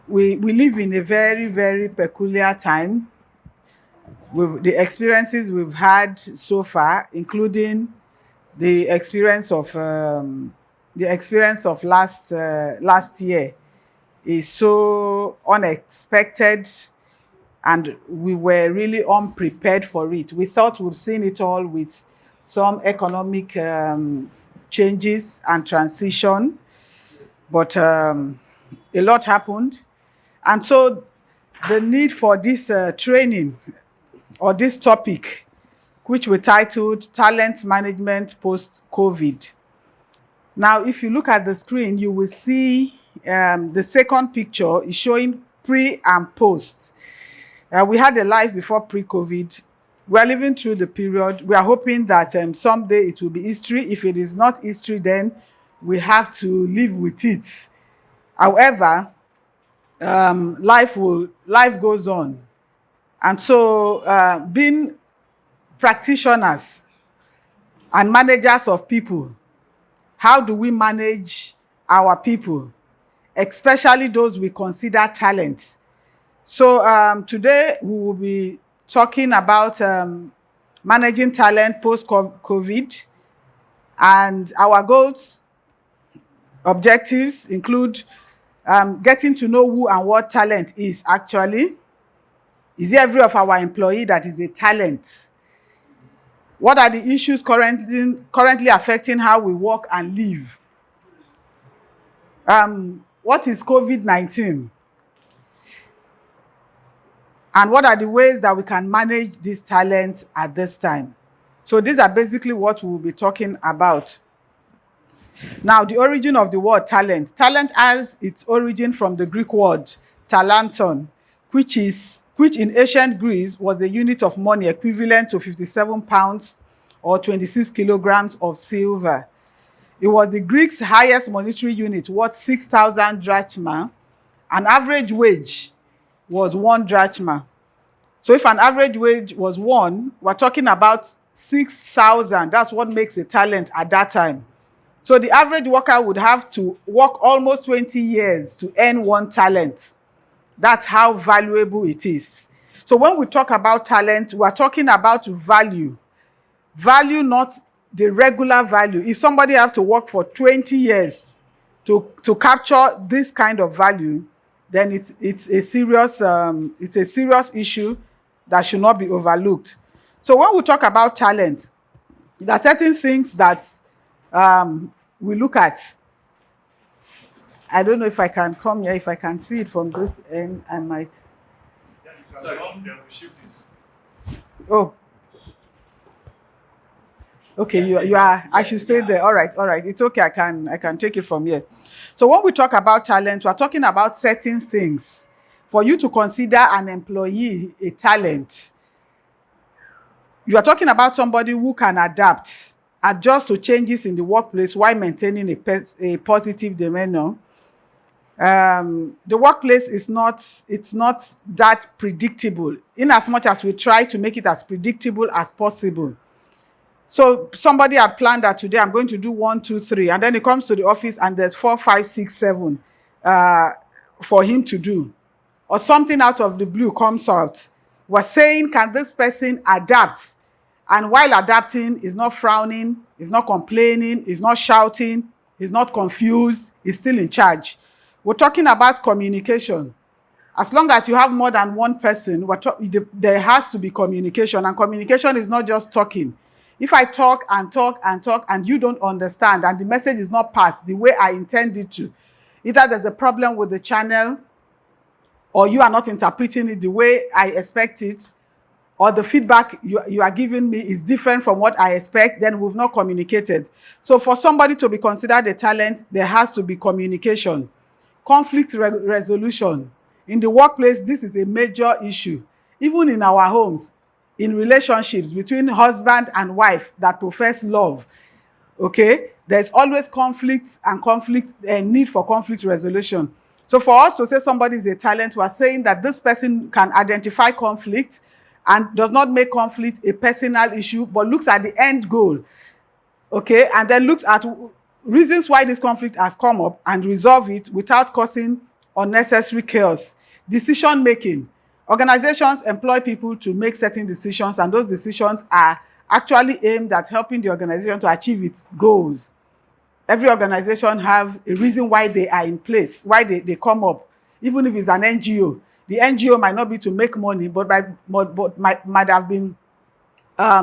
we live in a very, very peculiar time with the experiences we've had so far, including the experience of last year, is so unexpected, and we were really unprepared for it. We thought we've seen it all with some economic changes and transition, but a lot happened. And so the need for this training, or this topic, which we titled Talent Management Post-COVID. Now, if you look at the screen, you will see the second picture is showing pre and post. We had a life before pre-COVID. We are living through the period. We are hoping that someday it will be history. If it is not history, then we have to live with it. However, life goes on. And so being practitioners and managers of people, how do we manage our people, especially those we consider talents? So today we will be talking about managing talent post-COVID, and our goals, objectives include getting to know who and what talent is actually. Is every of our employee that is a talent? What are the issues currently affecting how we work and live? What is COVID-19? And what are the ways that we can manage these talents at this time? So these are basically what we will be talking about. Now, the origin of the word talent. Talent has its origin from the Greek word talanton, which in ancient Greece was a unit of money equivalent to 57 pounds or 26 kilograms of silver. It was the Greeks' highest monetary unit, worth 6,000 drachma. An average wage was 1 drachma. So if an average wage was 1, we're talking about 6,000. That's what makes a talent at that time. So the average worker would have to work almost 20 years to earn 1 talent. That's how valuable it is. So when we talk about talent, we're talking about value. Value, not the regular value. If somebody have to work for 20 years to capture this kind of value, then it's a serious issue that should not be overlooked. So when we talk about talent, there are certain things that we look at. I don't know if I can come here. If I can see it from this end, I might. Sorry, shift this. Oh. Okay, you are. I should stay there. All right. It's okay. I can take it from here. So when we talk about talent, we're talking about certain things. For you to consider an employee a talent, you are talking about somebody who can adjust to changes in the workplace while maintaining a positive demeanor. The workplace is not that predictable, in as much as we try to make it as predictable as possible. So somebody had planned that today I'm going to do 1, 2, 3, and then he comes to the office and there's 4, 5, 6, 7 for him to do, or something out of the blue comes out. We're saying, can this person adapt? And while adapting, is not frowning, is not complaining, is not shouting, is not confused, is still in charge. We're talking about communication. As long as you have more than one person, there has to be communication, and communication is not just talking. If I talk and talk and talk and you don't understand and the message is not passed the way I intended to, either there's a problem with the channel, or you are not interpreting it the way I expect it, or the feedback you are giving me is different from what I expect, then we've not communicated. So for somebody to be considered a talent, there has to be communication. Conflict resolution. In the workplace, this is a major issue. Even in our homes, in relationships between husband and wife that profess love, okay, there's always conflict and need for conflict resolution. So for us to say somebody is a talent, we are saying that this person can identify conflict and does not make conflict a personal issue, but looks at the end goal, okay, and then looks at reasons why this conflict has come up and resolve it without causing unnecessary chaos. Decision making. Organizations employ people to make certain decisions, and those decisions are actually aimed at helping the organization to achieve its goals. Every organization have a reason why they are in place, why they come up. Even if it's an NGO, the NGO might not be to make money, but might have been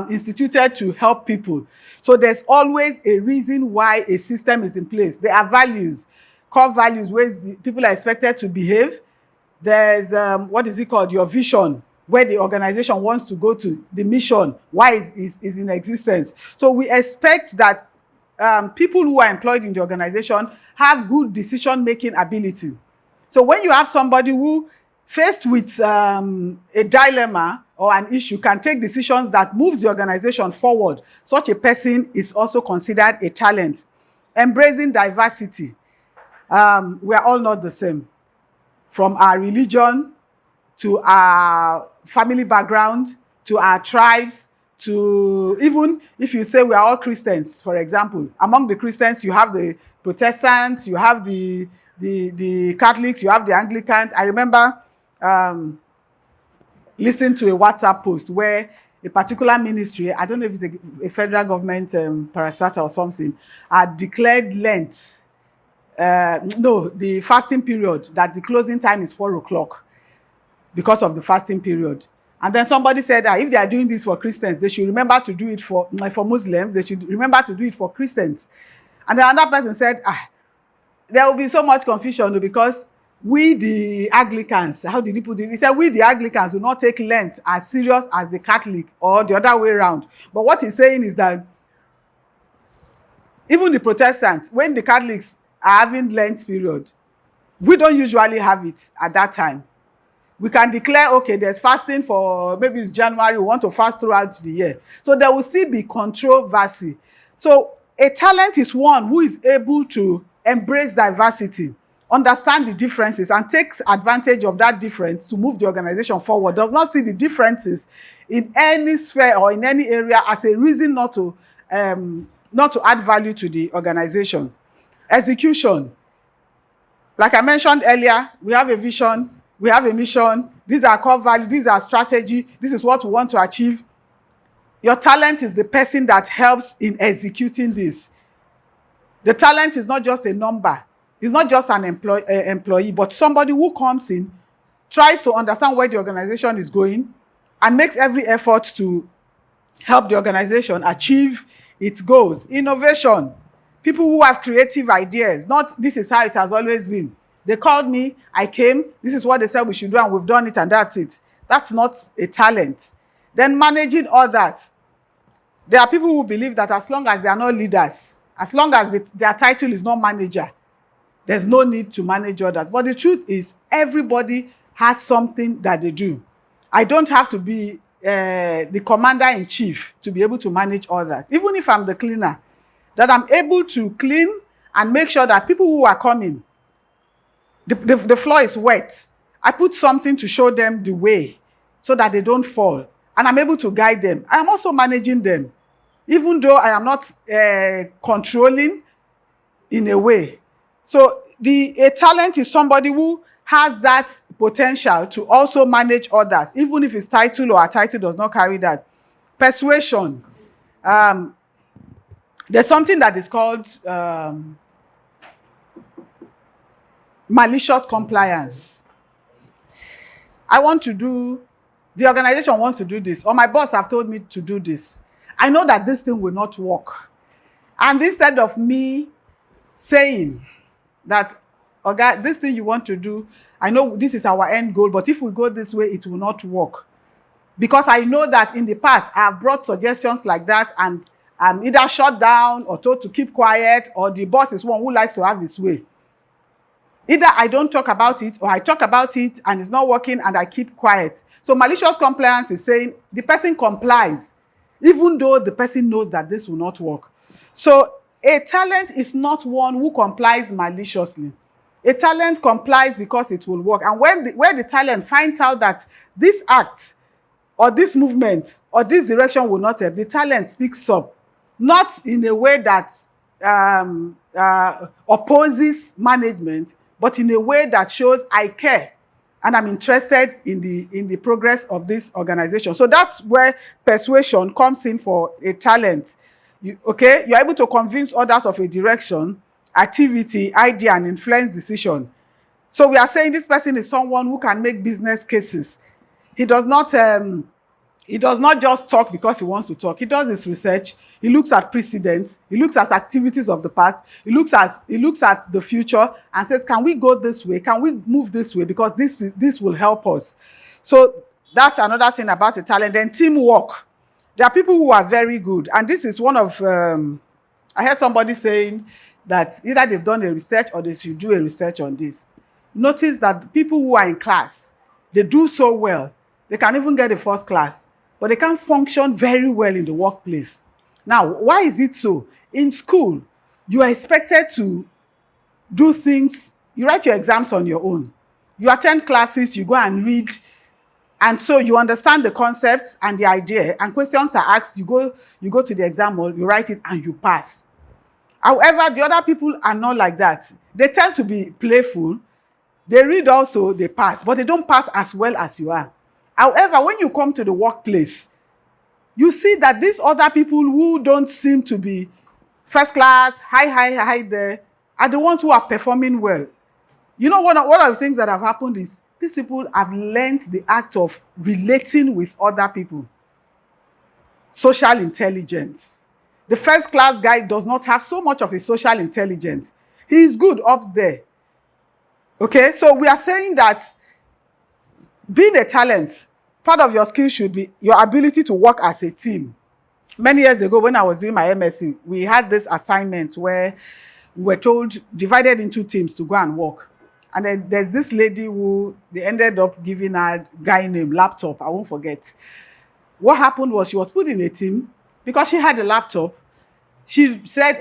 instituted to help people. So there's always a reason why a system is in place. There are values, core values, ways the people are expected to behave. There's what is it called, your vision, where the organization wants to go to, the mission, why is in existence. So we expect that people who are employed in the organization have good decision making ability. So when you have somebody who, faced with a dilemma or an issue, can take decisions that moves the organization forward, such a person is also considered a talent. Embracing diversity. We are all not the same. From our religion, to our family background, to our tribes, to even if you say we are all Christians, for example, among the Christians you have the Protestants, you have the Catholics, you have the Anglicans. I remember listening to a WhatsApp post where a particular ministry, I don't know if it's a federal government parastatal or something, had declared Lent, the fasting period, that the closing time is 4 o'clock because of the fasting period. And then somebody said that if they are doing this for Christians, they should remember to do it for Muslims, they should remember to do it for Christians. And then another person said, there will be so much confusion because we the Anglicans, how did he put it? He said, we the Anglicans do not take Lent as serious as the Catholic, or the other way around. But what he's saying is that even the Protestants, when the Catholics are having Lent period, we don't usually have it at that time. We can declare, okay, there's fasting for, maybe it's January, we want to fast throughout the year. So there will still be controversy. So a talent is one who is able to embrace diversity, understand the differences, and takes advantage of that difference to move the organization forward. Does not see the differences in any sphere or in any area as a reason not to add value to the organization. Execution. Like I mentioned earlier, we have a vision, we have a mission, these are core values, these are strategy, this is what we want to achieve. Your talent is the person that helps in executing this. The talent is not just a number, it's not just an employee, but somebody who comes in, tries to understand where the organization is going, and makes every effort to help the organization achieve its goals. Innovation. People who have creative ideas, not this is how it has always been. They called me, I came, this is what they said we should do, and we've done it, and that's it. That's not a talent. Then managing others. There are people who believe that as long as they are not leaders, as long as their title is not manager, there's no need to manage others. But the truth is, everybody has something that they do. I don't have to be the commander-in-chief to be able to manage others. Even if I'm the cleaner, that I'm able to clean and make sure that people who are coming, the floor is wet. I put something to show them the way so that they don't fall. And I'm able to guide them. I am also managing them. Even though I am not controlling in a way. So a talent is somebody who has that potential to also manage others, even if his title or her title does not carry that. Persuasion. There's something that is called malicious compliance. The organization wants to do this, or my boss have told me to do this. I know that this thing will not work. And instead of me saying that, okay, this thing you want to do, I know this is our end goal, but if we go this way, it will not work. Because I know that in the past, I have brought suggestions like that, and I'm either shut down or told to keep quiet, or the boss is one who likes to have his way. Either I don't talk about it, or I talk about it and it's not working and I keep quiet. So malicious compliance is saying the person complies, even though the person knows that this will not work. So a talent is not one who complies maliciously. A talent complies because it will work. And when the talent finds out that this act or this movement or this direction will not help, the talent speaks up. Not in a way that opposes management, but in a way that shows I care and I'm interested in the progress of this organization. So that's where persuasion comes in for a talent. You're able to convince others of a direction, activity, idea, and influence decision. So we are saying this person is someone who can make business cases. He does not just talk because he wants to talk. He does his research. He looks at precedents. He looks at activities of the past. He looks at the future and says, can we go this way? Can we move this way? Because this will help us. So that's another thing about a talent. Then teamwork. There are people who are very good. And this is one of, I heard somebody saying that either they've done a research or they should do a research on this. Notice that people who are in class, they do so well. They can even get a first class, but they can't function very well in the workplace. Now, why is it so? In school, you are expected to do things. You write your exams on your own. You attend classes, you go and read, and so you understand the concepts and the idea, and questions are asked, you go to the exam hall, you write it, and you pass. However, the other people are not like that. They tend to be playful. They read also, they pass, but they don't pass as well as you are. However, when you come to the workplace, you see that these other people who don't seem to be first class, high there, are the ones who are performing well. You know, one of the things that have happened is these people have learned the act of relating with other people. Social intelligence. The first class guy does not have so much of a social intelligence. He is good up there. Okay, so we are saying that being a talent, part of your skill should be your ability to work as a team. Many years ago, when I was doing my MSc, we had this assignment where we were told, divided into teams to go and work. And then there's this lady who, they ended up giving her a guy named Laptop, I won't forget. What happened was she was put in a team because she had a laptop. She said,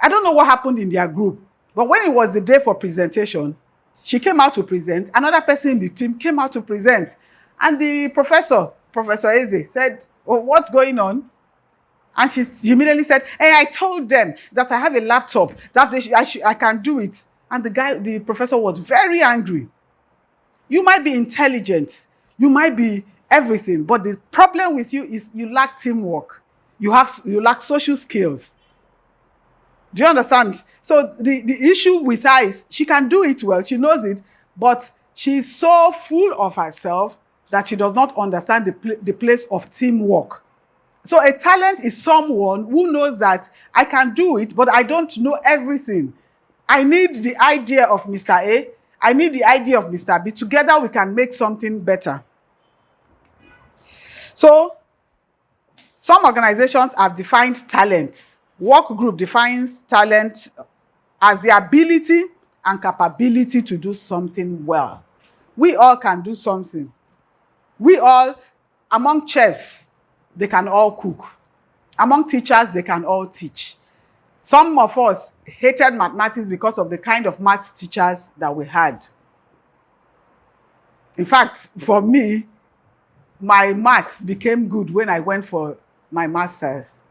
I don't know what happened in their group, but when it was the day for presentation, she came out to present. Another person in the team came out to present. And the Professor Eze, said, oh, what's going on? And she immediately said, hey, I told them that I have a laptop, that I can do it. And the professor was very angry. You might be intelligent. You might be everything. But the problem with you is you lack teamwork. You lack social skills. Do you understand? So the issue with her is she can do it well. She knows it. But she's so full of herself that she does not understand the place of teamwork. So a talent is someone who knows that I can do it, but I don't know everything. I need the idea of Mr. A. I need the idea of Mr. B. Together we can make something better. So some organizations have defined talent. Work group defines talent as the ability and capability to do something well. We all can do something. We all, among chefs, they can all cook. Among teachers, they can all teach. Some of us hated mathematics because of the kind of math teachers that we had. In fact, for me, my maths became good when I went for my master's.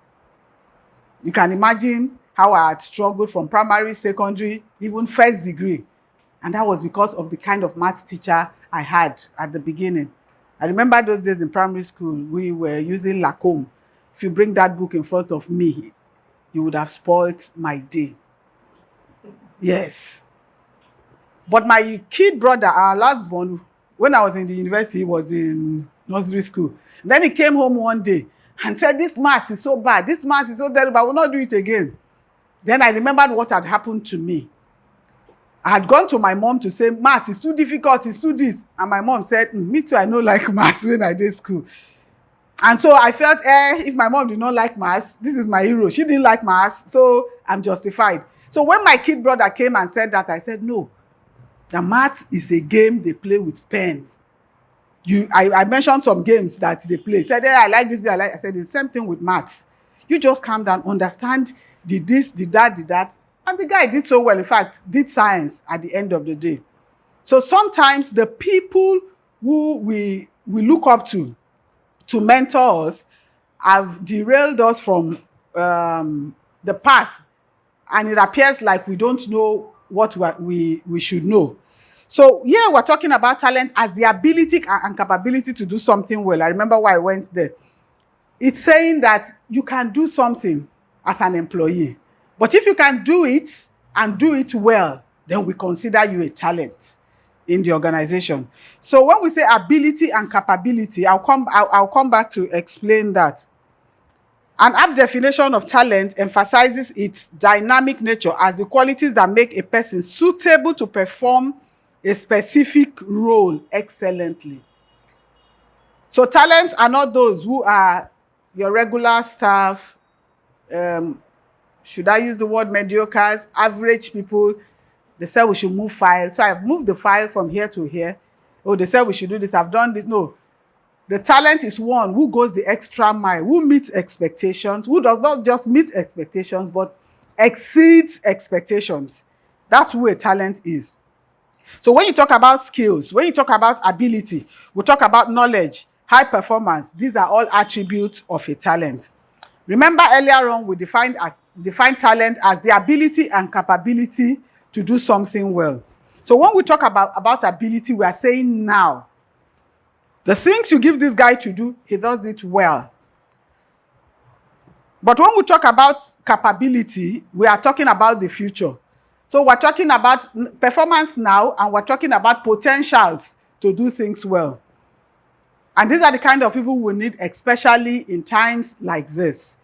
You can imagine how I had struggled from primary, secondary, even first degree. And that was because of the kind of maths teacher I had at the beginning. I remember those days in primary school, we were using Lacombe. If you bring that book in front of me, you would have spoiled my day. Yes. But my kid brother, our last born, when I was in the university, he was in nursery school. Then he came home one day and said, this maths is so bad, this maths is so terrible, I will not do it again. Then I remembered what had happened to me. I had gone to my mom to say, maths is too difficult, it's too this. And my mom said, me too, I don't like maths when I did school. And so I felt, if my mom did not like maths, this is my hero. She didn't like maths, so I'm justified. So when my kid brother came and said that, I said, no, the maths is a game they play with pen. I mentioned some games that they play. He said, I like this, I said, the same thing with maths. You just calm down, understand, did this, did that. And the guy did so well, in fact, did science at the end of the day. So sometimes the people who we look up to mentor us have derailed us from the path. And it appears like we don't know what we should know. So here we're talking about talent as the ability and capability to do something well. I remember why I went there. It's saying that you can do something as an employee, but if you can do it and do it well, then we consider you a talent in the organization. So when we say ability and capability, I'll come back to explain that. An apt definition of talent emphasizes its dynamic nature as the qualities that make a person suitable to perform a specific role excellently. So talents are not those who are your regular staff, should I use the word mediocres, average people. They said we should move files. So I've moved the file from here to here. Oh, they said we should do this. I've done this. No. The talent is one who goes the extra mile, who meets expectations, who does not just meet expectations, but exceeds expectations. That's who a talent is. So when you talk about skills, when you talk about ability, we talk about knowledge, high performance. These are all attributes of a talent. Remember earlier on, we defined talent as the ability and capability to do something well. So when we talk about ability, we are saying now, the things you give this guy to do, he does it well. But when we talk about capability, we are talking about the future. So we're talking about performance now, and we're talking about potentials to do things well. And these are the kind of people we need, especially in times like this.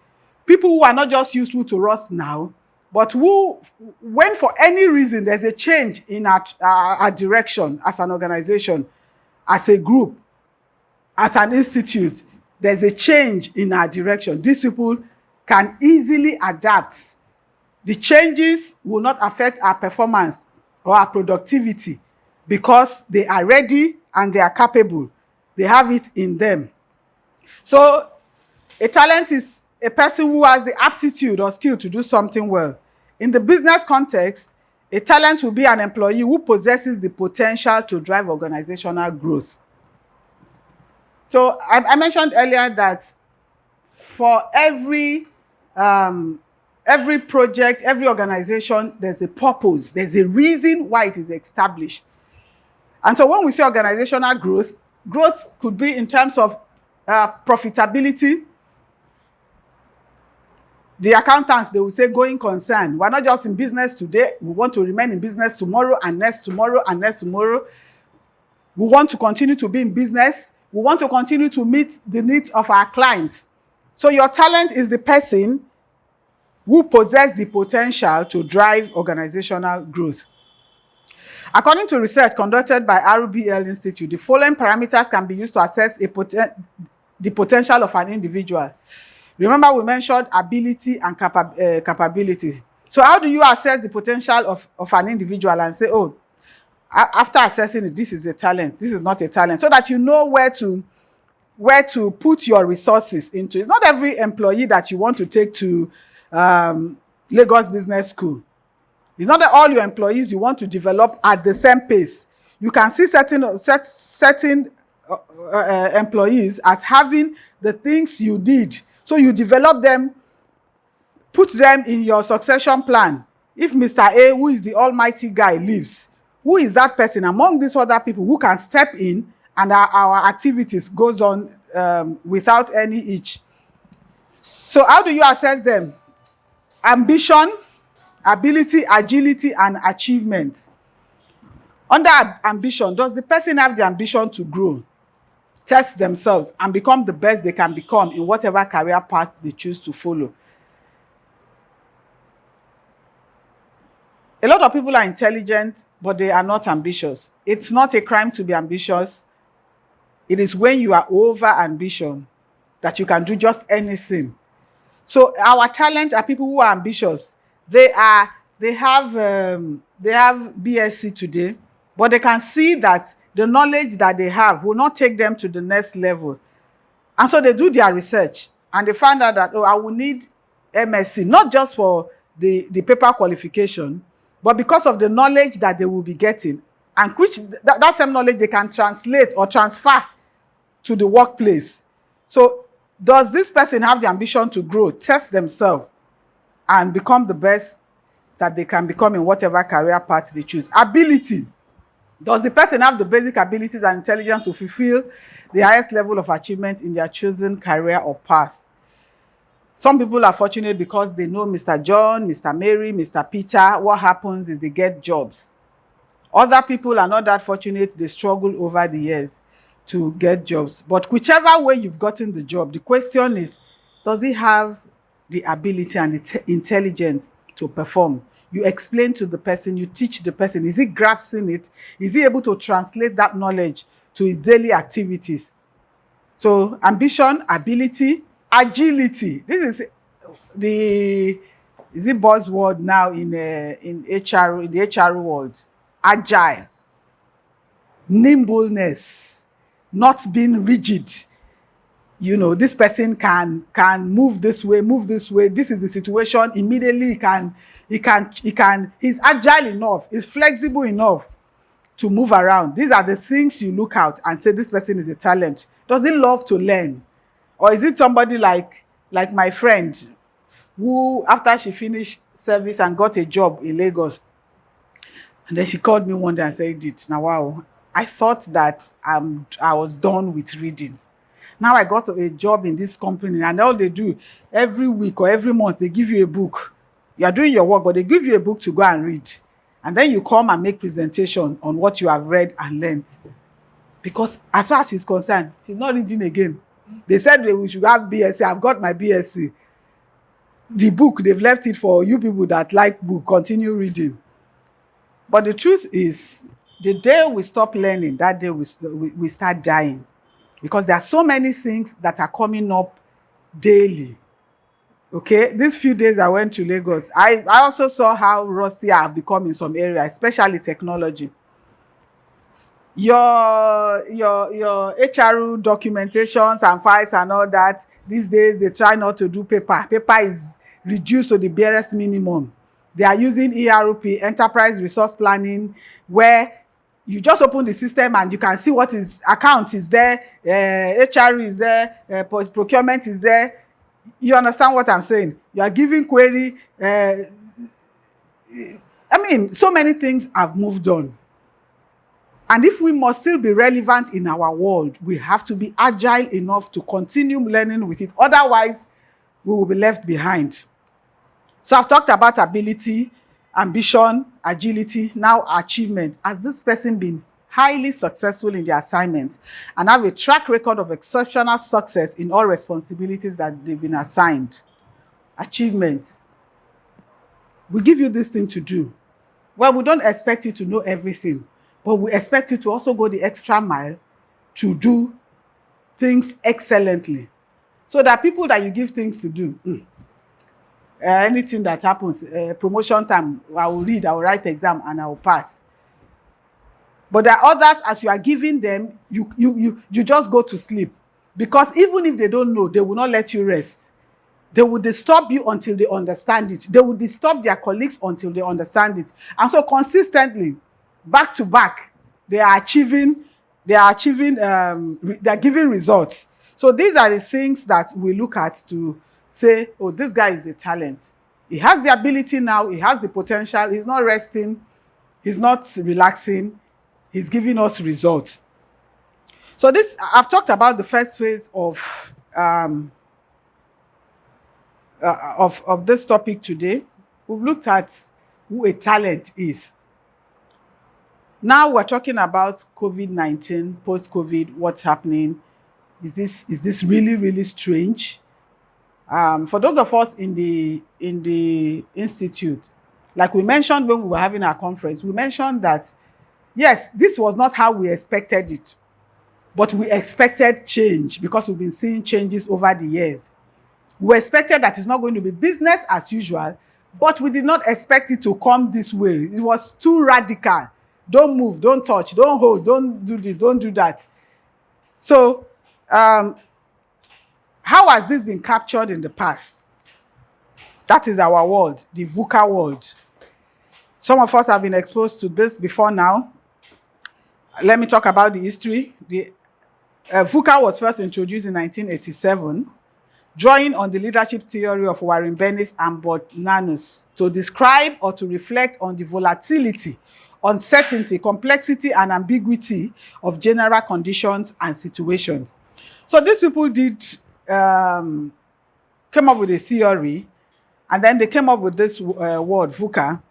People who are not just useful to us now, but who, when for any reason there's a change in our direction as an organization, as a group, as an institute, there's a change in our direction. These people can easily adapt. The changes will not affect our performance or our productivity because they are ready and they are capable. They have it in them. So a talent is a person who has the aptitude or skill to do something well. In the business context, a talent will be an employee who possesses the potential to drive organizational growth. So I mentioned earlier that for every project, every organization, there's a purpose, there's a reason why it is established. And so when we say organizational growth, growth could be in terms of profitability. The accountants, they will say going concern. We're not just in business today, we want to remain in business tomorrow and next tomorrow and next tomorrow. We want to continue to be in business. We want to continue to meet the needs of our clients. So your talent is the person who possesses the potential to drive organizational growth. According to research conducted by RBL Institute, the following parameters can be used to assess the potential of an individual. Remember, we mentioned ability and capability. So how do you assess the potential of an individual and say, oh, after assessing it, this is a talent, this is not a talent, so that you know where to put your resources into. It's not every employee that you want to take to Lagos Business School. It's not that all your employees you want to develop at the same pace. You can see certain employees as having the things you need. So you develop them, put them in your succession plan. If Mr. A, who is the almighty guy, leaves, who is that person among these other people who can step in and our activities goes on without any hitch? So how do you assess them? Ambition, ability, agility, and achievement. Under ambition, does the person have the ambition to grow, test themselves, and become the best they can become in whatever career path they choose to follow? A lot of people are intelligent, but they are not ambitious. It's not a crime to be ambitious. It is when you are over ambition that you can do just anything. So our talent are people who are ambitious. They have BSc today, but they can see that the knowledge that they have will not take them to the next level. And so they do their research and they find out that, oh, I will need MSc, not just for the paper qualification, but because of the knowledge that they will be getting, and which that same knowledge they can translate or transfer to the workplace. So does this person have the ambition to grow, test themselves, and become the best that they can become in whatever career path they choose. Ability. Does the person have the basic abilities and intelligence to fulfill the highest level of achievement in their chosen career or path? Some people are fortunate because they know Mr. John, Mr. Mary, Mr. Peter. What happens is they get jobs. Other people are not that fortunate. They struggle over the years to get jobs. But whichever way you've gotten the job, the question is, does he have the ability and the intelligence to perform? You explain to the person, you teach the person. Is he grasping it? Is he able to translate that knowledge to his daily activities? So ambition, ability, agility. This is the buzzword now in HR, in the HR world. Agile, nimbleness, not being rigid. You know, this person can move this way, move this way. This is the situation. Immediately he's agile enough, he's flexible enough to move around. These are the things you look out and say this person is a talent. Does he love to learn? Or is it somebody like my friend who, after she finished service and got a job in Lagos, and then she called me one day and said, Edith, now wow, I thought that I was done with reading. Now I got a job in this company, and all they do every week or every month, they give you a book. You are doing your work, but they give you a book to go and read. And then you come and make presentation on what you have read and learned. Because as far as she's concerned, she's not reading again. They said we should have BSc. I've got my BSc. The book, they've left it for you people that like book, continue reading. But the truth is, the day we stop learning, that day we start dying. Because there are so many things that are coming up daily. Okay, these few days I went to Lagos. I also saw how rusty I have become in some areas, especially technology. Your HR documentations and files and all that, these days they try not to do paper. Paper is reduced to the barest minimum. They are using ERP, enterprise resource planning, where you just open the system and you can see what is account is there, HR is there, procurement is there. You understand what I'm saying? You are giving query. I mean, so many things have moved on. And if we must still be relevant in our world, we have to be agile enough to continue learning with it. Otherwise, we will be left behind. So I've talked about ability, ambition, agility, now achievement. Has this person been highly successful in their assignments and have a track record of exceptional success in all responsibilities that they've been assigned? Achievements. We give you this thing to do. Well, we don't expect you to know everything, but we expect you to also go the extra mile to do things excellently. So there are people that you give things to do. Anything that happens, promotion time, I will read, I will write exam, and I will pass. But there are others, as you are giving them, you just go to sleep. Because even if they don't know, they will not let you rest. They will disturb you until they understand it. They will disturb their colleagues until they understand it. And so consistently, back to back, they are giving results. So these are the things that we look at to say, oh, this guy is a talent. He has the ability now, he has the potential, he's not resting, he's not relaxing, he's giving us results. So this, I've talked about the first phase of this topic today. We've looked at who a talent is. Now we're talking about COVID-19, post-COVID, what's happening. Is this really, really strange? For those of us in the institute, like we mentioned when we were having our conference, we mentioned that, yes, this was not how we expected it, but we expected change because we've been seeing changes over the years. We expected that it's not going to be business as usual, but we did not expect it to come this way. It was too radical. Don't move, don't touch, don't hold, don't do this, don't do that. So, how has this been captured in the past? That is our world, the VUCA world. Some of us have been exposed to this before now. Let me talk about the history. The VUCA was first introduced in 1987. drawing on the leadership theory of Warren Bennis and Bordnanus to describe or to reflect on the volatility, uncertainty, complexity, and ambiguity of general conditions and situations. So these people came up with a theory, and then they came up with this word, VUCA,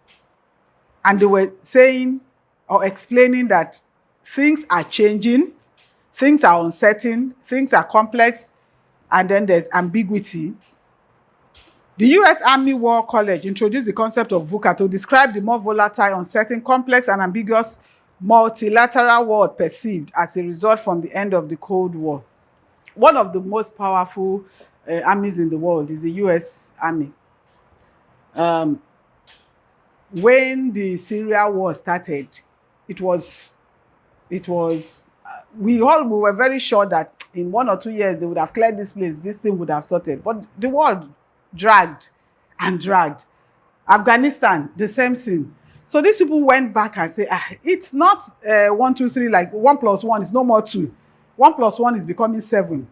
and they were saying or explaining that things are changing, things are uncertain, things are complex, and then there's ambiguity. The U.S. Army War College introduced the concept of VUCA to describe the more volatile, uncertain, complex, and ambiguous multilateral world perceived as a result from the end of the Cold War. One of the most powerful armies in the world is the U.S. Army. When the Syria war started, we were very sure that in 1 or 2 years they would have cleared this place, this thing would have sorted. But the war dragged and dragged. Afghanistan, the same thing. So these people went back and said, it's not 1, 2, 3, like 1 + 1 is no more 2. 1 + 1 is becoming 7.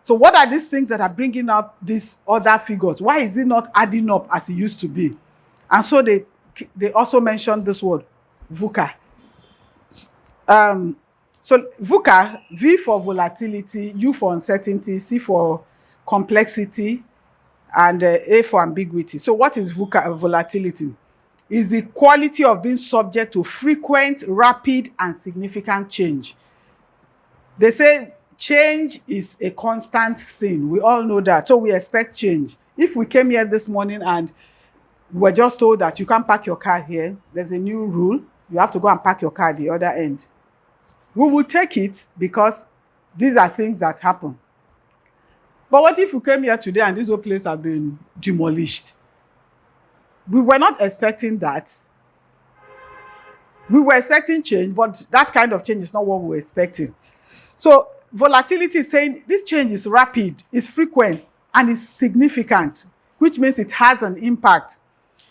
So what are these things that are bringing up these other figures? Why is it not adding up as it used to be? And so they also mentioned this word, VUCA. So VUCA, V for volatility, U for uncertainty, C for complexity, and A for ambiguity. So what is VUCA? Volatility is the quality of being subject to frequent, rapid, and significant change. They say change is a constant thing. We all know that. So we expect change. If we came here this morning and we're just told that you can't park your car here, there's a new rule. You have to go and park your car at the other end. We will take it because these are things that happen. But what if you came here today and this whole place has been demolished? We were not expecting that. We were expecting change, but that kind of change is not what we were expecting. So volatility is saying this change is rapid, it's frequent, and it's significant, which means it has an impact.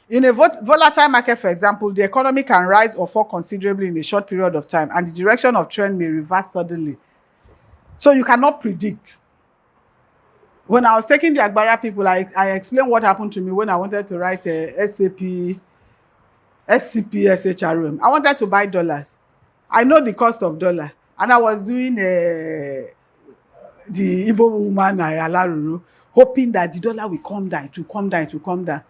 In a volatile market, for example, the economy can rise or fall considerably in a short period of time, and the direction of trend may reverse suddenly. So you cannot predict. When I was taking the Agbara people, I explained what happened to me when I wanted to write a SCP, SHRM. I wanted to buy dollars. I know the cost of dollar, and I was doing the Igbo woman Alaruru, hoping that the dollar will come down, it will come down, it will come down.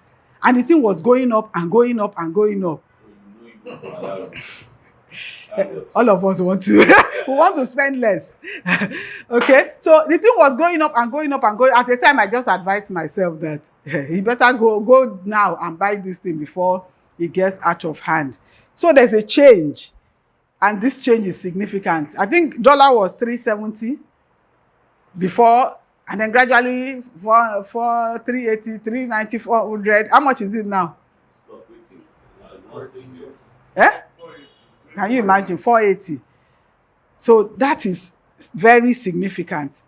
And the thing was going up and going up and going up. All of us want to we want to spend less. Okay, so the thing was going up and going up and going. At the time, I just advised myself that you better go now and buy this thing before it gets out of hand. So there's a change, and this change is significant. I think dollar was 370 before, and then gradually for 380, 390, 400. How much is it now? Can you imagine? 480. So that is very significant.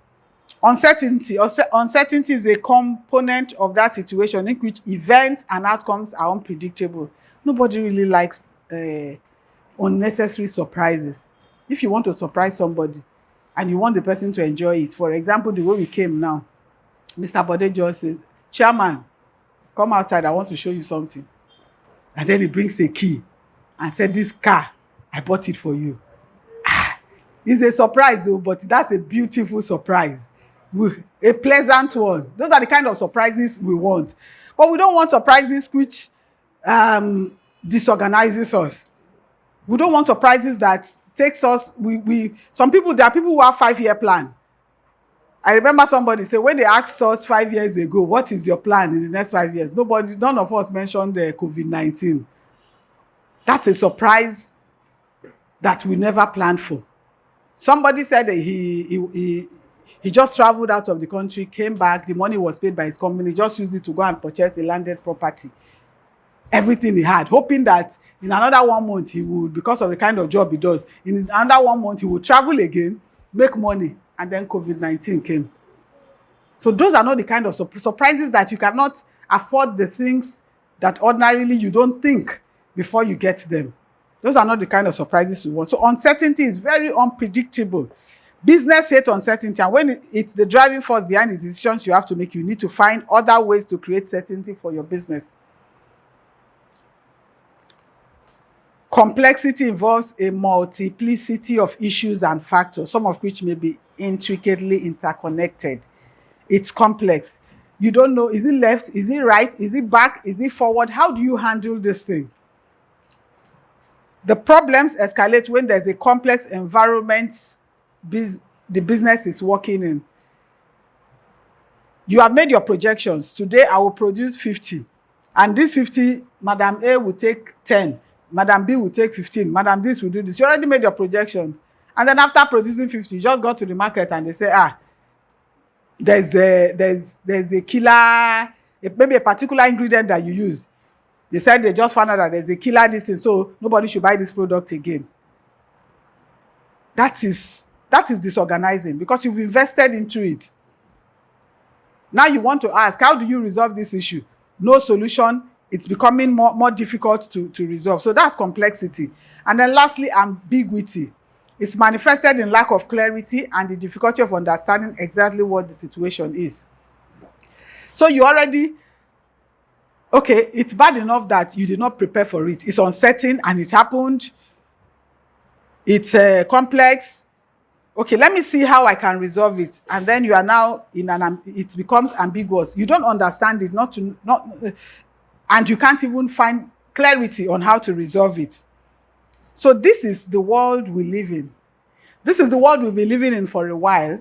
Uncertainty is a component of that situation in which events and outcomes are unpredictable. Nobody really likes unnecessary surprises. If you want to surprise somebody and you want the person to enjoy it, for example, the way we came now, Mr. Bode just says, "Chairman, come outside, I want to show you something." And then he brings a key and said, "This car, I bought it for you." It's a surprise, though, but that's a beautiful surprise. A pleasant one. Those are the kind of surprises we want. But we don't want surprises which disorganizes us. We don't want surprises that takes us, there are people who have 5-year plan. I remember somebody say, when they asked us 5 years ago, what is your plan in the next 5 years? None of us mentioned the COVID-19. That's a surprise that we never planned for. Somebody said that he just traveled out of the country, came back, the money was paid by his company, just used it to go and purchase a landed property. Everything he had, hoping that in another 1 month he would, because of the kind of job he does, in another 1 month he would travel again, make money, and then COVID-19 came. So those are not the kind of surprises that you cannot afford, the things that ordinarily you don't think before you get them. Those are not the kind of surprises we want. So uncertainty is very unpredictable. Business hate uncertainty, and when it's the driving force behind the decisions you have to make, you need to find other ways to create certainty for your business. Complexity involves a multiplicity of issues and factors, some of which may be intricately interconnected. It's complex. You don't know, is it left, is it right, is it back, is it forward? How do you handle this thing? The problems escalate when there's a complex environment the business is working in. You have made your projections. Today, I will produce 50. And this 50, Madam A will take 10. Madam B will take 15. Madam this will do this. You already made your projections. And then after producing 50, you just go to the market and they say, there's a killer, maybe a particular ingredient that you use. They said they just found out that there's a killer this thing, so nobody should buy this product again. That is disorganizing because you've invested into it. Now you want to ask, how do you resolve this issue? No solution. It's becoming more difficult to resolve. So that's complexity. And then lastly, ambiguity. It's manifested in lack of clarity and the difficulty of understanding exactly what the situation is. So you already, okay, it's bad enough that you did not prepare for it. It's uncertain and it happened. It's complex. Okay, let me see how I can resolve it. And then you are now it becomes ambiguous. You don't understand it, and you can't even find clarity on how to resolve it. So this is the world we live in. This is the world we've been living in for a while,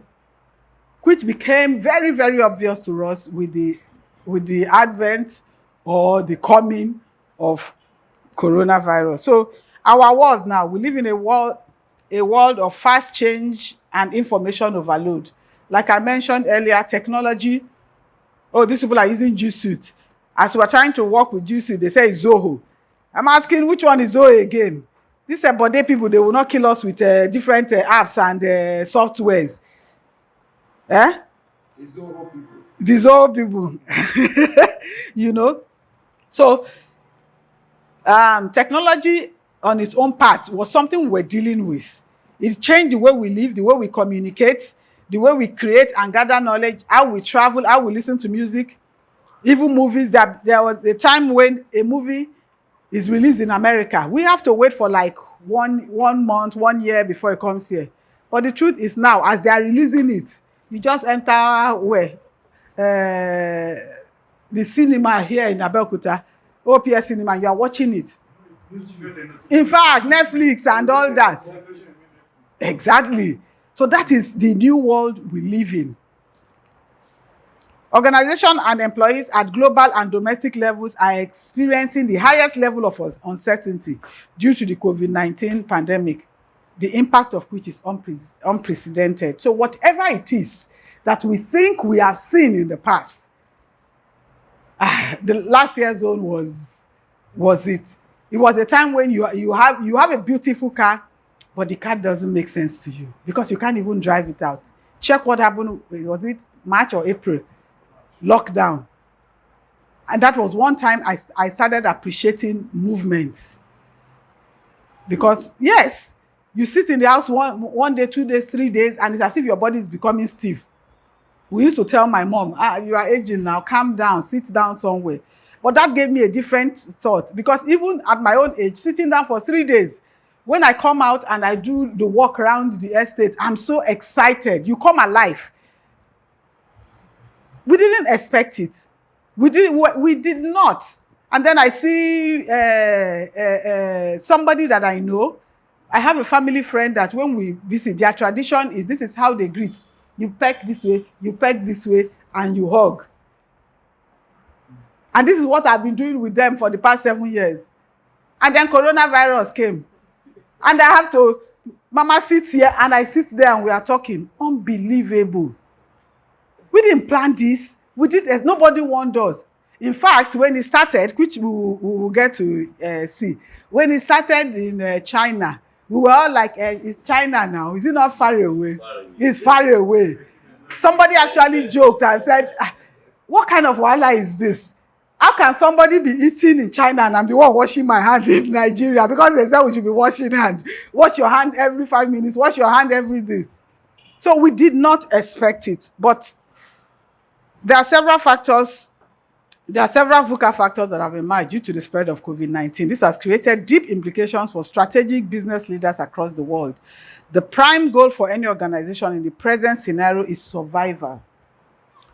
which became very, very obvious to us with the advent or the coming of coronavirus. So our world now, we live in a world of fast change and information overload. Like I mentioned earlier, technology, these people are using G Suite. As we're trying to work with G Suite, they say it's Zoho. I'm asking, which one is Zoho again? These are body people, they will not kill us with different apps and softwares. The Zoho people. The Zoho people. You know? So, technology on its own part was something we're dealing with. It changed the way we live, the way we communicate, the way we create and gather knowledge, how we travel, how we listen to music, even movies. There was a time when a movie is released in America. We have to wait for like one month, 1 year before it comes here. But the truth is now, as they are releasing it, you just enter the cinema here in Abeokuta, OPS Cinema, you are watching it. In fact, Netflix and all that. Exactly. So that is the new world we live in. Organizations and employees at global and domestic levels are experiencing the highest level of uncertainty due to the COVID-19 pandemic, the impact of which is unprecedented. So whatever it is that we think we have seen in the past, the last year's zone was it. It was a time when you have a beautiful car, but the car doesn't make sense to you because you can't even drive it out. Check what happened, was it March or April? Lockdown. And that was one time I started appreciating movement. Because yes, you sit in the house one day, 2 days, 3 days, and it's as if your body is becoming stiff. We used to tell my mom, you are aging now, calm down, sit down somewhere. But that gave me a different thought, because even at my own age, sitting down for 3 days, when I come out and I do the walk around the estate, I'm so excited. You come alive. We didn't expect it. We did not. And then I see somebody that I know. I have a family friend that when we visit, their tradition is this is how they greet. You peck this way, you peck this way, and you hug. And this is what I've been doing with them for the past 7 years. And then coronavirus came. And I have to, Mama sits here and I sit there and we are talking. Unbelievable. We didn't plan this. We did as nobody warned us. In fact, when it started, which we will get to see, when it started in China, we were all like, it's China now. Is it not far away? It's far away. Somebody actually joked and said, what kind of wahala is this? How can somebody be eating in China and I'm the one washing my hand in Nigeria? Because they said we should be washing hand. Wash your hand every 5 minutes. Wash your hand every this. So we did not expect it, but there are several factors. There are several VUCA factors that have emerged due to the spread of COVID-19. This has created deep implications for strategic business leaders across the world. The prime goal for any organization in the present scenario is survival,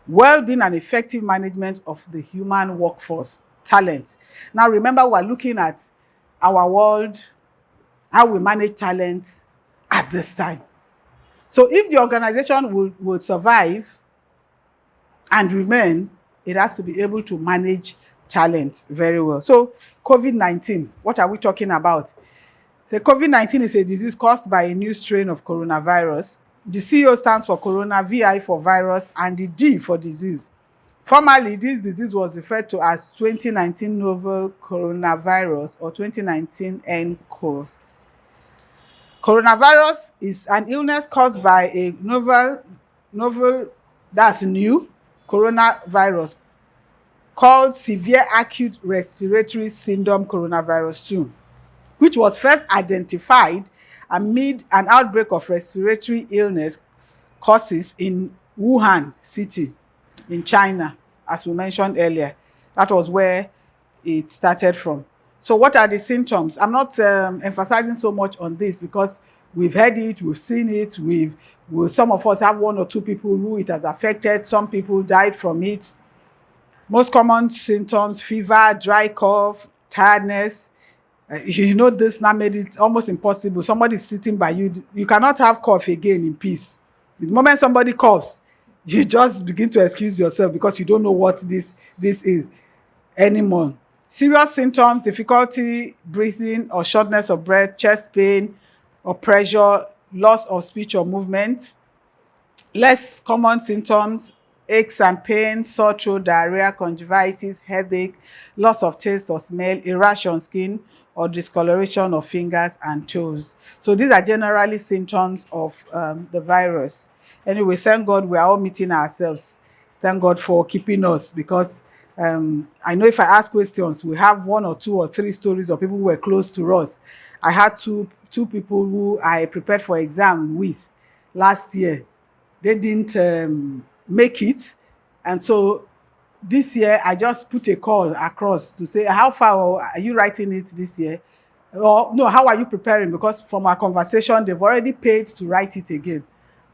well-being, and effective management of the human workforce, talent. Now, remember, we're looking at our world, how we manage talent at this time. So if the organization will survive and remain, it has to be able to manage talent very well. So COVID-19, what are we talking about? So COVID-19 is a disease caused by a new strain of coronavirus. The CO stands for corona, VI for virus, and the D for disease. Formerly, this disease was referred to as 2019 novel coronavirus or 2019 nCoV. Coronavirus is an illness caused by a novel that's new coronavirus called severe acute respiratory syndrome coronavirus 2, which was first identified amid an outbreak of respiratory illness causes in Wuhan city in China, as we mentioned earlier. That was where it started from. So what are the symptoms? I'm not emphasizing so much on this because we've heard it, we've seen it, some of us have one or two people who it has affected, some people died from it. Most common symptoms: fever, dry cough, tiredness. You know, this now made it almost impossible. Somebody is sitting by you, you cannot have cough again in peace. The moment somebody coughs, you just begin to excuse yourself because you don't know what this is anymore. Serious symptoms: difficulty breathing or shortness of breath, chest pain or pressure, loss of speech or movement. Less common symptoms: aches and pains, sore throat, diarrhea, conjunctivitis, headache, loss of taste or smell, a rash on skin, or discoloration of fingers and toes. So these are generally symptoms of the virus. Anyway, thank God we are all meeting ourselves. Thank God for keeping us, because I know if I ask questions, we have one or two or three stories of people who were close to us. I had two people who I prepared for exam with last year. They didn't make it, and so this year I just put a call across to say, how far are you writing it this year? Or no, how are you preparing? Because from our conversation, they've already paid to write it again.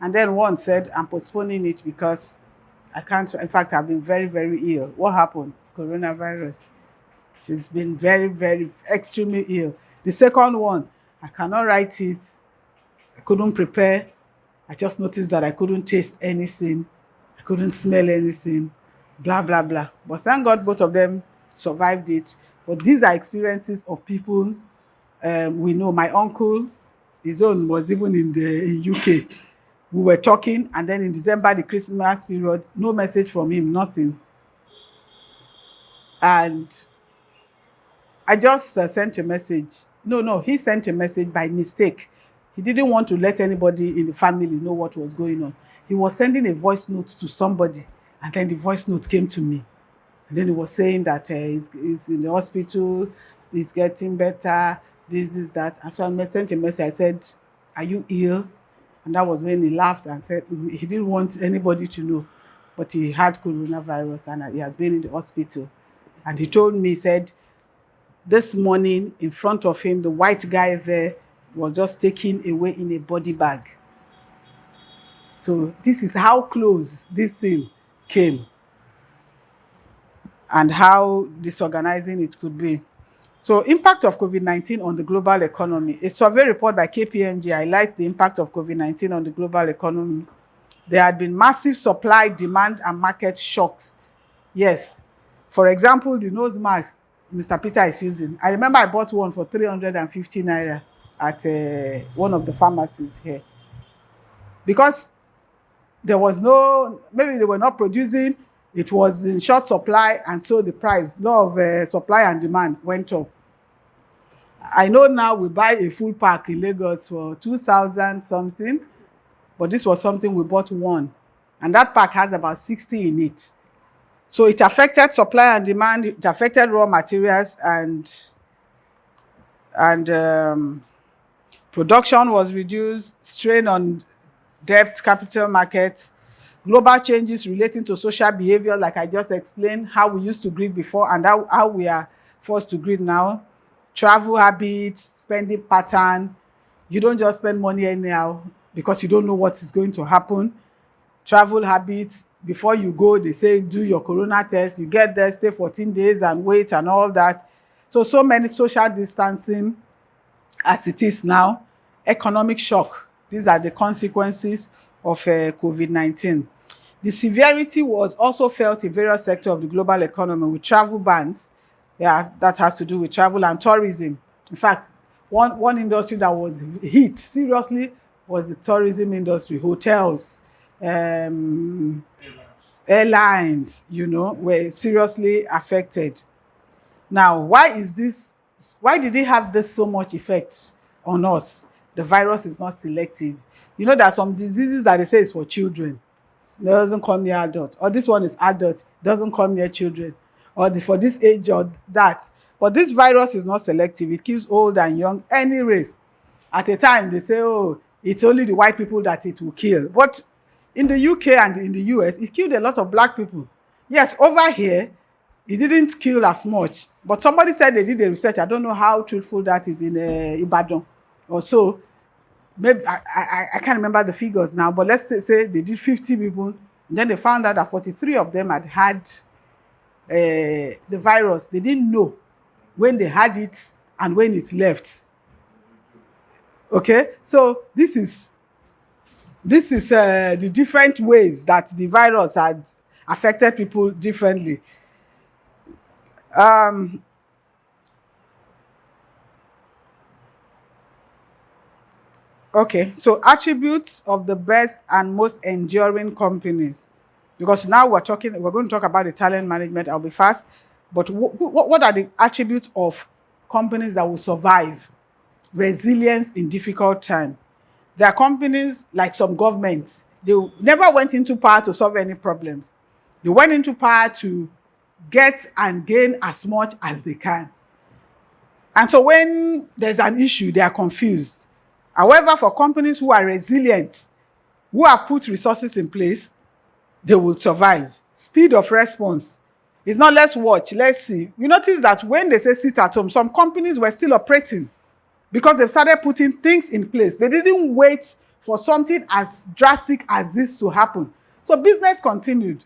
And then one said, I'm postponing it because I can't. In fact, I've been very, very ill. What happened? Coronavirus. She's been very, very, extremely ill. The second one, I cannot write it. I couldn't prepare. I just noticed that I couldn't taste anything. I couldn't smell anything. Blah, blah, blah. But thank God both of them survived it. But these are experiences of people we know. My uncle, his own was even in the UK. We were talking, and then in December, the Christmas period, no message from him, nothing. And I just sent a message. No, he sent a message by mistake. He didn't want to let anybody in the family know what was going on. He was sending a voice note to somebody, and then the voice note came to me. And then he was saying that he's in the hospital, he's getting better, this, that. And so I sent a message. I said, are you ill? And that was when he laughed and said he didn't want anybody to know, but he had coronavirus and he has been in the hospital. And he told me, he said, this morning in front of him, the white guy there was just taken away in a body bag. So this is how close this thing came and how disorganizing it could be. So impact of COVID-19 on the global economy. A survey report by KPMG highlights the impact of COVID-19 on the global economy. There had been massive supply, demand, and market shocks. Yes. For example, the nose mask Mr. Peter is using. I remember I bought one for 350 naira at one of the pharmacies here. Because there was maybe they were not producing, it was in short supply, and so the price, law of supply and demand went up. I know now we buy a full pack in Lagos for 2,000 something, but this was something we bought one, and that pack has about 60 in it. So it affected supply and demand, it affected raw materials, and production was reduced, strain on debt, capital markets, global changes relating to social behavior, like I just explained, how we used to greet before and how we are forced to greet now, travel habits, spending pattern. You don't just spend money anyhow because you don't know what is going to happen. Travel habits, before you go, they say do your corona test, you get there, stay 14 days and wait and all that. So many social distancing as it is now. Economic shock, these are the consequences of COVID-19. The severity was also felt in various sectors of the global economy with travel bans. Yeah, that has to do with travel and tourism. In fact, one industry that was hit seriously was the tourism industry. Hotels, airlines, were seriously affected. Now, why did it have this so much effect on us? The virus is not selective. There are some diseases that they say is for children. It doesn't come near adult. Or this one is adult, doesn't come near children. Or for this age or that. But this virus is not selective. It kills old and young, any race. At a time, they say, oh, it's only the white people that it will kill. But in the UK and in the US, it killed a lot of black people. Yes, over here, it didn't kill as much. But somebody said they did the research. I don't know how truthful that is in Ibadan or so. Maybe I can't remember the figures now, but let's say they did 50 people. And then they found out that 43 of them had the virus. They didn't know when they had it and when it left. Okay, so this is the different ways that the virus had affected people differently. Okay, so attributes of the best and most enduring companies. Because now we're going to talk about the talent management. I'll be fast. But what are the attributes of companies that will survive? Resilience in difficult time. There are companies like some governments. They never went into power to solve any problems. They went into power to get and gain as much as they can. And so when there's an issue, they are confused. However, for companies who are resilient, who have put resources in place, they will survive. Speed of response. It's not let's watch, let's see. You notice that when they say sit at home, some companies were still operating because they've started putting things in place. They didn't wait for something as drastic as this to happen. So business continued.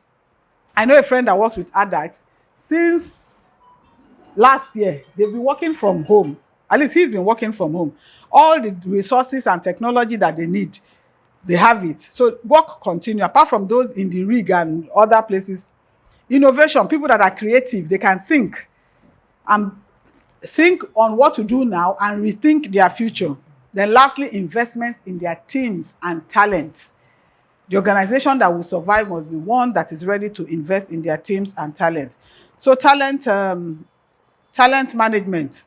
I know a friend that works with adults. Since last year, they've been working from home. At least he's been working from home. All the resources and technology that they need, they have it. So work continue. Apart from those in the rig and other places, innovation, people that are creative, they can think on what to do now and rethink their future. Then lastly, investment in their teams and talents. The organization that will survive must be one that is ready to invest in their teams and talent. So talent management.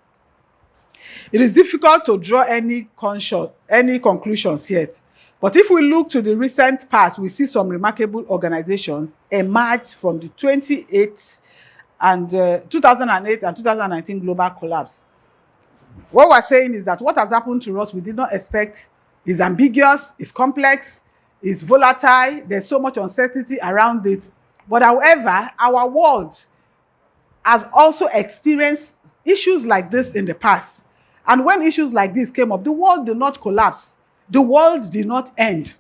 It is difficult to draw any conclusions yet. But if we look to the recent past, we see some remarkable organizations emerge from the 2008 and 2019 global collapse. What we're saying is that what has happened to us, we did not expect, is ambiguous, is complex, is volatile. There's so much uncertainty around it. But however, our world has also experienced issues like this in the past. And when issues like this came up, the world did not collapse. The world did not end.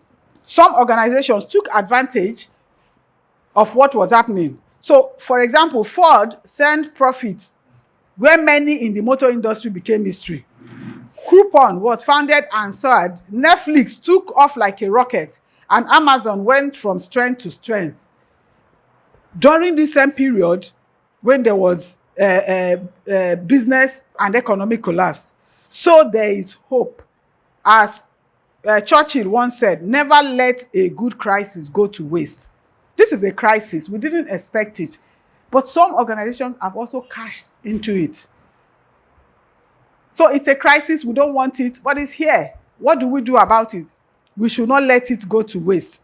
Some organizations took advantage of what was happening. So, for example, Ford turned profits where many in the motor industry became history. Coupon was founded and soared. Netflix took off like a rocket, and Amazon went from strength to strength. During this same period, when there was business and economic collapse. So there is hope. As Churchill once said, never let a good crisis go to waste. This is a crisis. We didn't expect it. But some organizations have also cashed into it. So it's a crisis. We don't want it, but it's here. What do we do about it? We should not let it go to waste.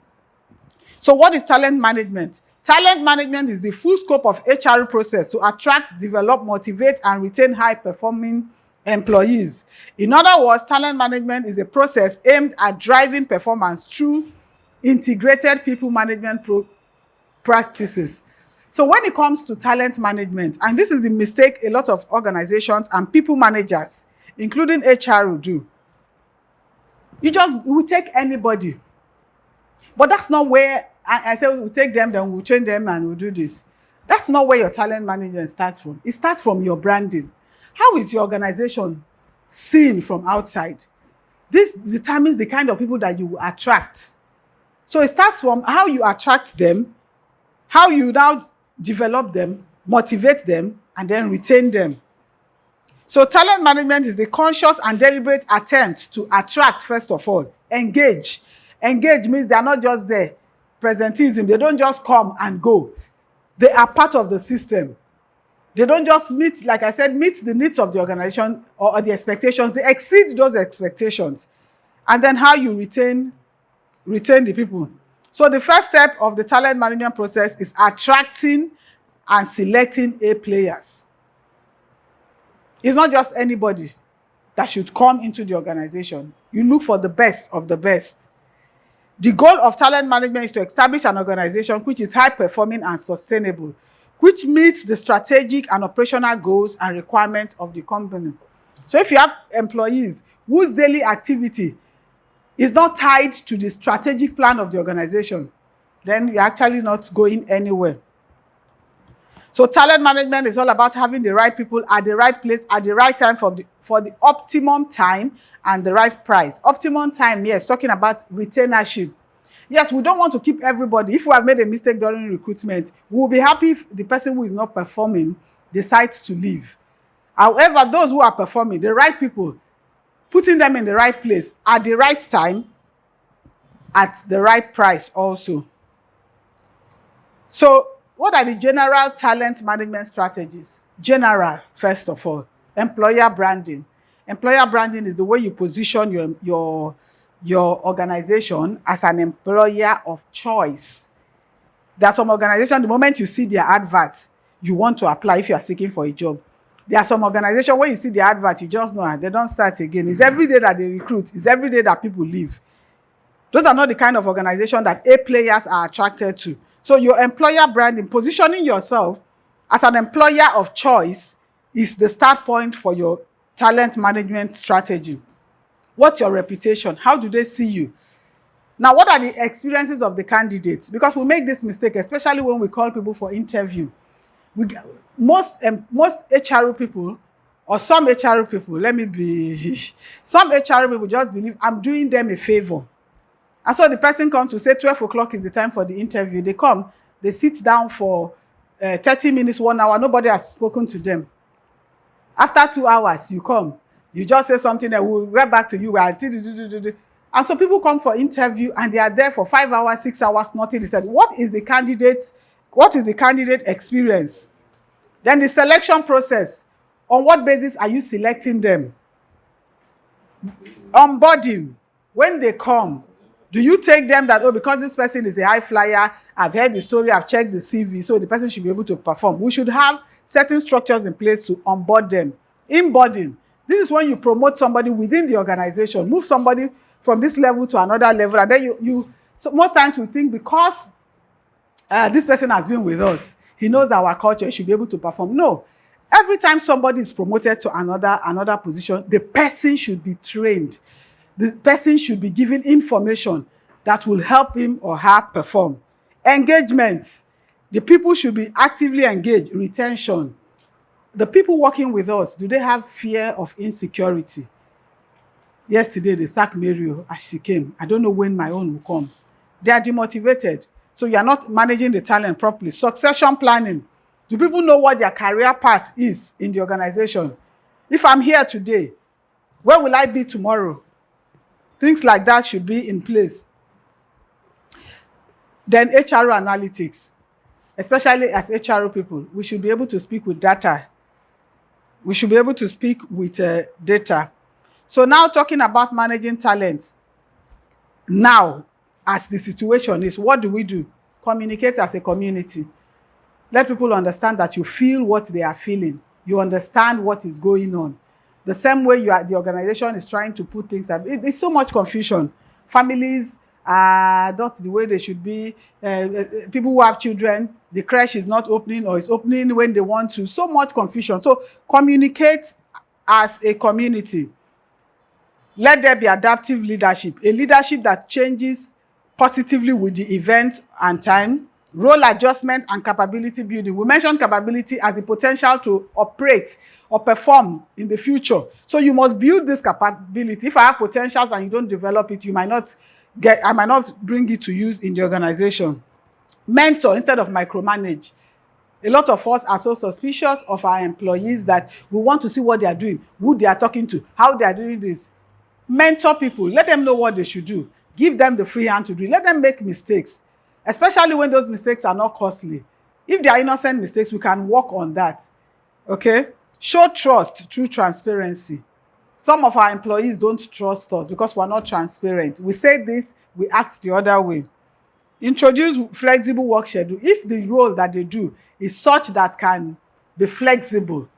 So what is talent management? Talent management is the full scope of HR process to attract, develop, motivate, and retain high-performing employees. In other words, talent management is a process aimed at driving performance through integrated people management practices. So when it comes to talent management, and this is the mistake a lot of organizations and people managers, including HR, will do. We take anybody. But that's not where I say we'll take them, then we'll train them and we'll do this. That's not where your talent management starts from. It starts from your branding. How is your organization seen from outside? This determines the kind of people that you will attract. So it starts from how you attract them, how you now develop them, motivate them, and then retain them. So talent management is the conscious and deliberate attempt to attract, first of all, engage. Engage means they are not just there, presenteeism. They don't just come and go. They are part of the system. They don't just meet, like I said, meet the needs of the organization or the expectations. They exceed those expectations. And then how you retain the people. So the first step of the talent management process is attracting and selecting A players. It's not just anybody that should come into the organization. You look for the best of the best. The goal of talent management is to establish an organization which is high-performing and sustainable, which meets the strategic and operational goals and requirements of the company. So if you have employees whose daily activity is not tied to the strategic plan of the organization, then you're actually not going anywhere. So talent management is all about having the right people at the right place at the right time for the optimum time and the right price. Optimum time, yes, talking about retainership. Yes, we don't want to keep everybody. If we have made a mistake during recruitment, we will be happy if the person who is not performing decides to leave. However, those who are performing, the right people, putting them in the right place at the right time, at the right price also. So what are the general talent management strategies? General, first of all, employer branding. Employer branding is the way you position your organization as an employer of choice. There are some organizations, the moment you see their advert, you want to apply if you are seeking for a job. There are some organizations when you see the advert, you just know they don't start again. It's every day that they recruit. It's every day that people leave. Those are not the kind of organization that A players are attracted to. So your employer branding, positioning yourself as an employer of choice, is the start point for your talent management strategy. What's your reputation? How do they see you? Now, what are the experiences of the candidates? Because we make this mistake, especially when we call people for interview. Most HR people, or some HR people, some HR people just believe I'm doing them a favor. And so the person comes to say 12 o'clock is the time for the interview. They come, they sit down for 30 minutes, 1 hour. Nobody has spoken to them. After 2 hours, you come. You just say something that we'll get back to you. And so people come for interview and they are there for 5 hours, 6 hours, nothing is said. What is the candidate experience? Then the selection process. On what basis are you selecting them? Onboarding. When they come, do you take them that, oh, because this person is a high flyer, I've heard the story, I've checked the CV, so the person should be able to perform? We should have certain structures in place to onboard them. Inboarding. This is when you promote somebody within the organization, move somebody from this level to another level, and then so most times we think because this person has been with us, he knows our culture, he should be able to perform. No. Every time somebody is promoted to another position, the person should be trained. The person should be given information that will help him or her perform. Engagement. The people should be actively engaged. Retention. The people working with us, do they have fear of insecurity? Yesterday, they sacked Mario as she came. I don't know when my own will come. They are demotivated. So you are not managing the talent properly. Succession planning. Do people know what their career path is in the organization? If I'm here today, where will I be tomorrow? Things like that should be in place. Then HR analytics. Especially as HR people, we should be able to speak with data. We should be able to speak with data. So now talking about managing talents. Now, as the situation is, what do we do? Communicate as a community. Let people understand that you feel what they are feeling. You understand what is going on. The same way the organization is trying to put things up. It's so much confusion. Families not the way they should be. People who have children, the creche is not opening or is opening when they want to. So much confusion. So communicate as a community. Let there be adaptive leadership, a leadership that changes positively with the event and time. Role adjustment and capability building. We mentioned capability as the potential to operate or perform in the future. So you must build this capability. If I have potentials and you don't develop it, I might not bring it to use in the organization. Mentor instead of micromanage. A lot of us are so suspicious of our employees that we want to see what they are doing, who they are talking to, how they are doing this. Mentor people, let them know what they should do. Give them the free hand to do it. Let them make mistakes, especially when those mistakes are not costly. If they are innocent mistakes, we can work on that. Okay? Show trust through transparency. Some of our employees don't trust us because we're not transparent. We say this, we act the other way. Introduce flexible work schedule. If the role that they do is such that can be flexible,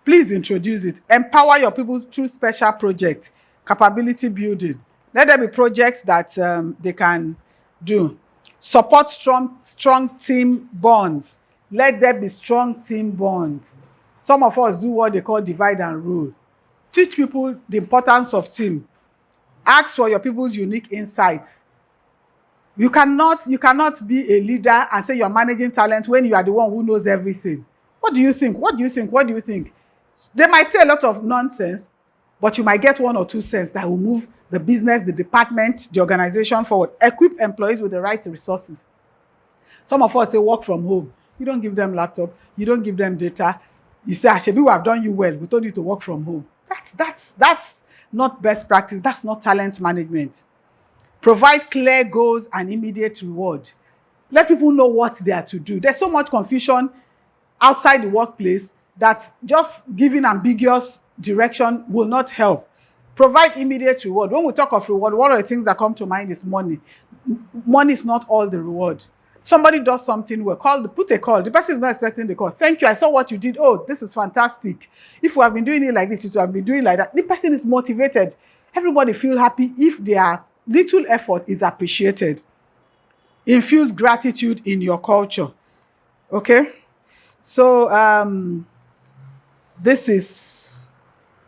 please introduce it. Empower your people through special projects, capability building. Let there be projects that they can do. Support strong team bonds. Let there be strong team bonds. Some of us do what they call divide and rule. Teach people the importance of team. Ask for your people's unique insights. You cannot be a leader and say you're managing talent when you are the one who knows everything. What do you think? What do you think? What do you think? They might say a lot of nonsense, but you might get 1 or 2 cents that will move the business, the department, the organization forward. Equip employees with the right resources. Some of us say work from home. You don't give them laptop. You don't give them data. You say, Shebi, we have done you well. We told you to work from home. That's not best practice. That's not talent management. Provide clear goals and immediate reward. Let people know what they are to do. There's so much confusion outside the workplace that just giving ambiguous direction will not help. Provide immediate reward. When we talk of reward, one of the things that come to mind is money. Money is not all the reward. Somebody does something well, put a call. The person is not expecting the call. Thank you, I saw what you did. Oh, this is fantastic. If we have been doing it like this, you have been doing like that. The person is motivated. Everybody feel happy if their little effort is appreciated. Infuse gratitude in your culture. Okay? So, this is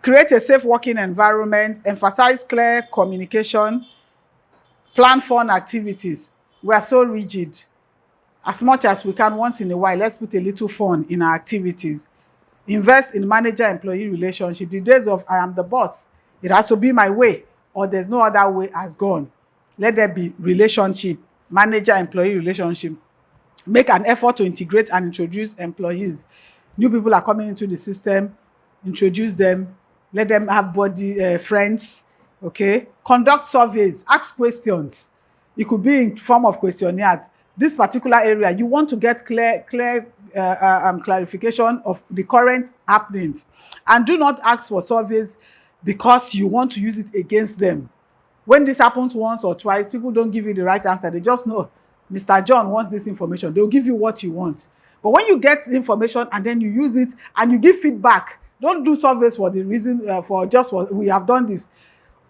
create a safe working environment, emphasize clear communication, plan fun activities. We are so rigid. As much as we can once in a while, let's put a little fun in our activities. Invest in manager-employee relationship. The days of I am the boss, it has to be my way, or there's no other way has gone. Let there be relationship, manager-employee relationship. Make an effort to integrate and introduce employees. New people are coming into the system, introduce them, let them have friends, okay? Conduct surveys, ask questions. It could be in form of questionnaires. This particular area, you want to get clear clarification of the current happenings. And do not ask for surveys because you want to use it against them. When this happens once or twice, people don't give you the right answer. They just know, Mr. John wants this information. They'll give you what you want. But when you get information and then you use it and you give feedback, don't do surveys for the reason, we have done this.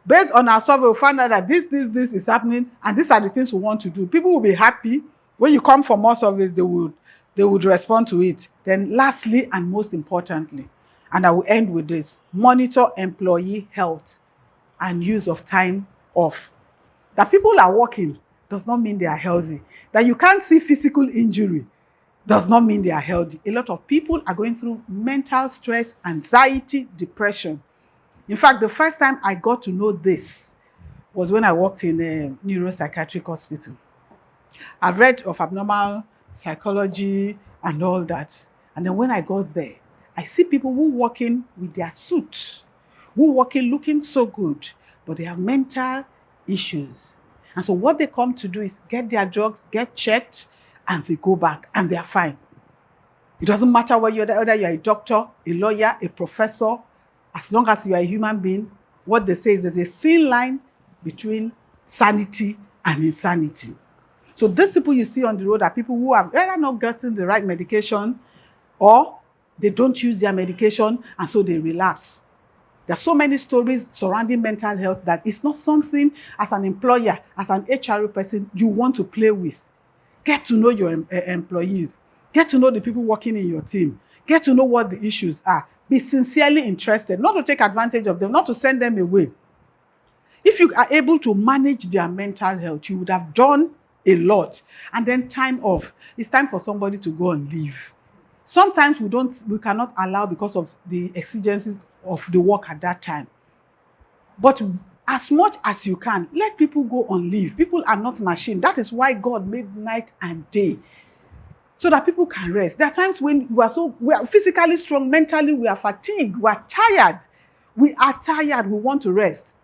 Based on our survey, we'll find out that this is happening and these are the things we want to do. People will be happy. When you come for more surveys, they would respond to it. Then lastly and most importantly, and I will end with this, monitor employee health and use of time off. That people are working does not mean they are healthy. That you can't see physical injury does not mean they are healthy. A lot of people are going through mental stress, anxiety, depression. In fact, the first time I got to know this was when I worked in a neuropsychiatric hospital. I've read of abnormal psychology and all that. And then when I got there, I see people who working with their suit, who working looking so good, but they have mental issues. And so what they come to do is get their drugs, get checked, and they go back, and they are fine. It doesn't matter whether you're a doctor, a lawyer, a professor, as long as you are a human being, what they say is there's a thin line between sanity and insanity. So these people you see on the road are people who have either not gotten the right medication or they don't use their medication and so they relapse. There are so many stories surrounding mental health that it's not something as an employer, as an HR person, you want to play with. Get to know your employees. Get to know the people working in your team. Get to know what the issues are. Be sincerely interested, not to take advantage of them, not to send them away. If you are able to manage their mental health, you would have done a lot. And then time off. It's time for somebody to go on leave. Sometimes we cannot allow because of the exigencies of the work at that time. But as much as you can, let people go on leave. People are not machines. That is why God made night and day, so that people can rest. There are times when we are physically strong, mentally we are fatigued, we are tired. We are tired, we want to rest.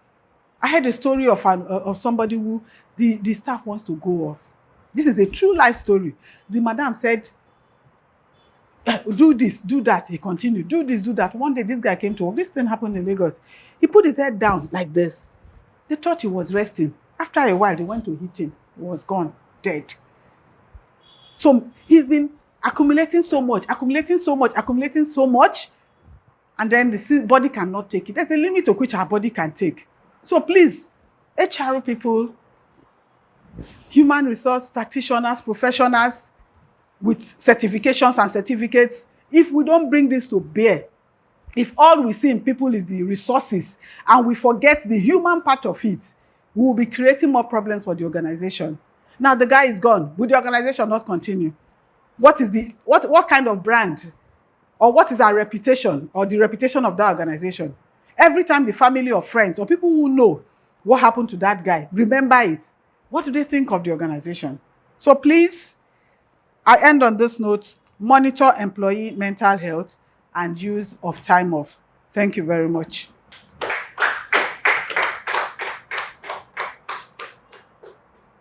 I heard a story of somebody who the staff wants to go off. This is a true life story. The madam said, do this, do that. He continued, do this, do that. One day this guy came to work. This thing happened in Lagos. He put his head down like this. They thought he was resting. After a while, they went to hit him. He was gone, dead. So he's been accumulating so much, and then the body cannot take it. There's a limit to which our body can take. So please, HR people, human resource practitioners, professionals with certifications and certificates, if we don't bring this to bear, if all we see in people is the resources and we forget the human part of it, we will be creating more problems for the organization. Now the guy is gone. Will the organization not continue? What kind of brand, or what is our reputation, or the reputation of that organization? Every time the family or friends or people who know what happened to that guy remember it, what do they think of the organization? So please, I end on this note: monitor employee mental health and use of time off. Thank you very much.